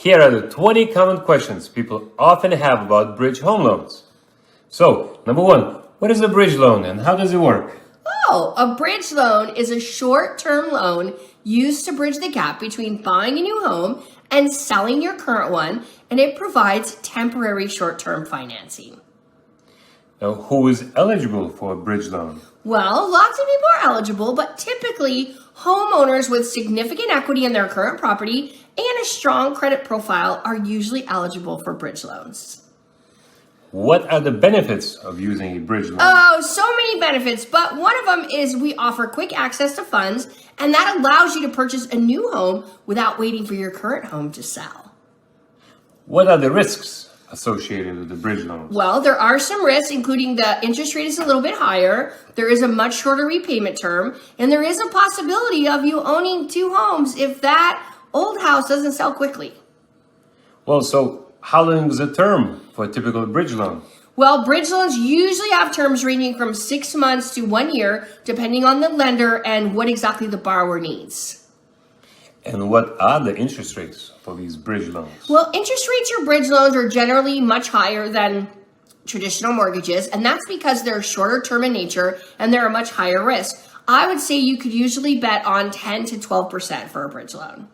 Here are the 20 common questions people often have about bridge home loans. So, number one, what is a bridge loan and how does it work? Oh, a bridge loan is a short-term loan used to bridge the gap between buying a new home and selling your current one, and it provides temporary short-term financing. Now, who is eligible for a bridge loan? Well, lots of people are eligible, but typically homeowners with significant equity in their current property and a strong credit profile are usually eligible for bridge loans. What are the benefits of using a bridge loan? Oh, so many benefits, but one of them is we offer quick access to funds, and that allows you to purchase a new home without waiting for your current home to sell. What are the risks associated with the bridge loans? Well, there are some risks, including the interest rate is a little bit higher, there is a much shorter repayment term, and there is a possibility of you owning two homes if that old house doesn't sell quickly. Well, so how long is the term for a typical bridge loan? Well, bridge loans usually have terms ranging from 6 months to 1 year, depending on the lender and what exactly the borrower needs. And what are the interest rates for these bridge loans? Well, interest rates for bridge loans are generally much higher than traditional mortgages, and that's because they're shorter term in nature and they're a much higher risk. I would say you could usually bet on 10 to 12% for a bridge loan.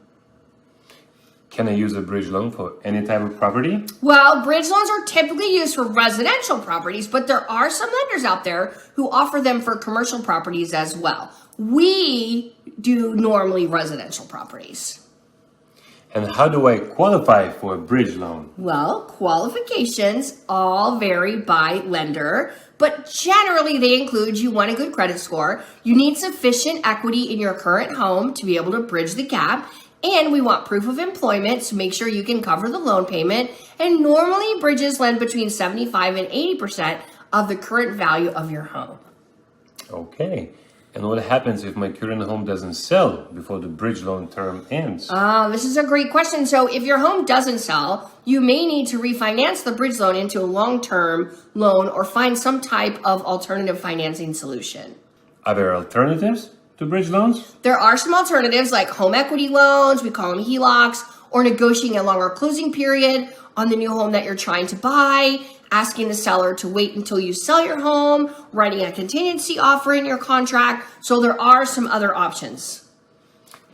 Can I use a bridge loan for any type of property? Well, bridge loans are typically used for residential properties, but there are some lenders out there who offer them for commercial properties as well. We do normally residential properties. And how do I qualify for a bridge loan? Well, qualifications all vary by lender, but generally they include you want a good credit score, you need sufficient equity in your current home to be able to bridge the gap, and we want proof of employment to make sure you can cover the loan payment. And normally bridges lend between 75 and 80% of the current value of your home. Okay. And what happens if my current home doesn't sell before the bridge loan term ends? This is a great question. So if your home doesn't sell, you may need to refinance the bridge loan into a long-term loan or find some type of alternative financing solution. Are there alternatives to bridge loans? There are some alternatives like home equity loans, we call them HELOCs, or negotiating a longer closing period on the new home that you're trying to buy, asking the seller to wait until you sell your home, writing a contingency offer in your contract. So there are some other options.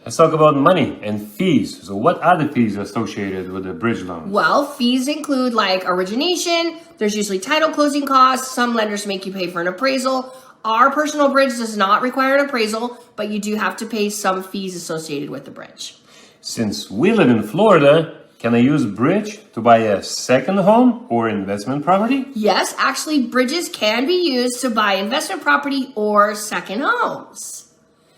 Let's talk about money and fees. So what are the fees associated with a bridge loan? Well, fees include like origination, there's usually title closing costs, some lenders make you pay for an appraisal. Our personal bridge does not require an appraisal, but you do have to pay some fees associated with the bridge. Since we live in Florida, can I use bridge to buy a second home or investment property? Yes, actually, bridges can be used to buy investment property or second homes.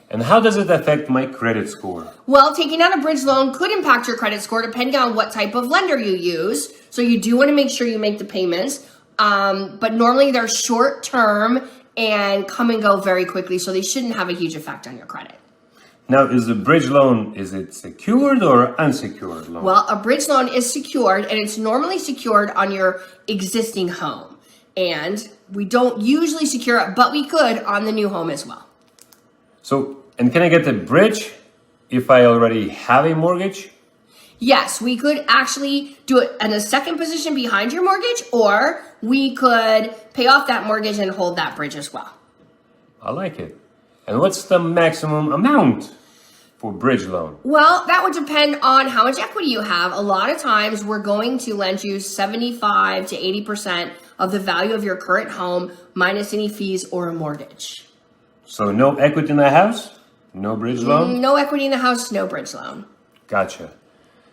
And how does it affect my credit score? Well, taking out a bridge loan could impact your credit score depending on what type of lender you use. So you do want to make sure you make the payments. But normally they're short term and come and go very quickly, so they shouldn't have a huge effect on your credit. Now, is the bridge loan, is it secured or unsecured loan? Well, a bridge loan is secured, and it's normally secured on your existing home. And we don't usually secure it, but we could on the new home as well. So, and can I get the bridge if I already have a mortgage? Yes, we could actually do it in a second position behind your mortgage, or we could pay off that mortgage and hold that bridge as well. I like it. And what's the maximum amount for bridge loan? Well, that would depend on how much equity you have. A lot of times we're going to lend you 75 to 80% of the value of your current home minus any fees or a mortgage. So no equity in the house? No bridge loan? No equity in the house, no bridge loan. Gotcha.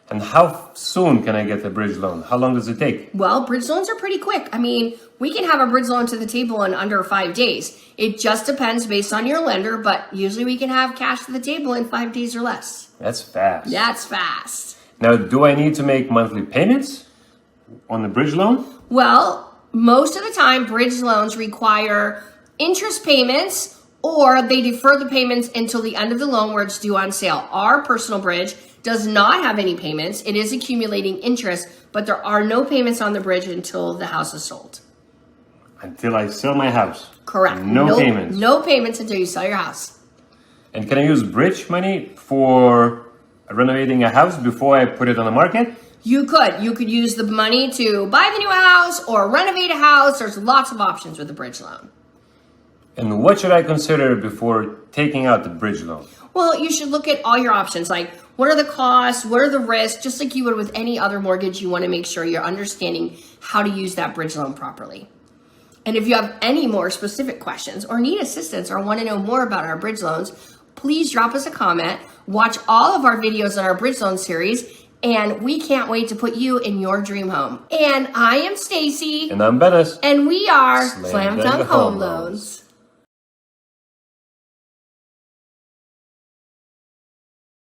And how soon can I get a bridge loan? How long does it take? Well, bridge loans are pretty quick. I mean, we can have a bridge loan to the table in under 5 days. It just depends based on your lender, but usually we can have cash to the table in 5 days or less. That's fast. That's fast. Now, do I need to make monthly payments on the bridge loan? Well, most of the time, bridge loans require interest payments or they defer the payments until the end of the loan where it's due on sale. Our personal bridge does not have any payments. It is accumulating interest, but there are no payments on the bridge until the house is sold. Until I sell my house? Correct. No payments? No payments until you sell your house. And can I use bridge money for renovating a house before I put it on the market? You could use the money to buy the new house or renovate a house. There's lots of options with a bridge loan. And what should I consider before taking out the bridge loan? Well, you should look at all your options, like what are the costs, what are the risks, just like you would with any other mortgage. You want to make sure you're understanding how to use that bridge loan properly. And if you have any more specific questions or need assistance or want to know more about our bridge loans, please drop us a comment, watch all of our videos on our bridge loan series, and we can't wait to put you in your dream home. And I am Stacy. And I'm Dennis. And we are Slam Slam Dunk Dunk Home Home Loans. Loans.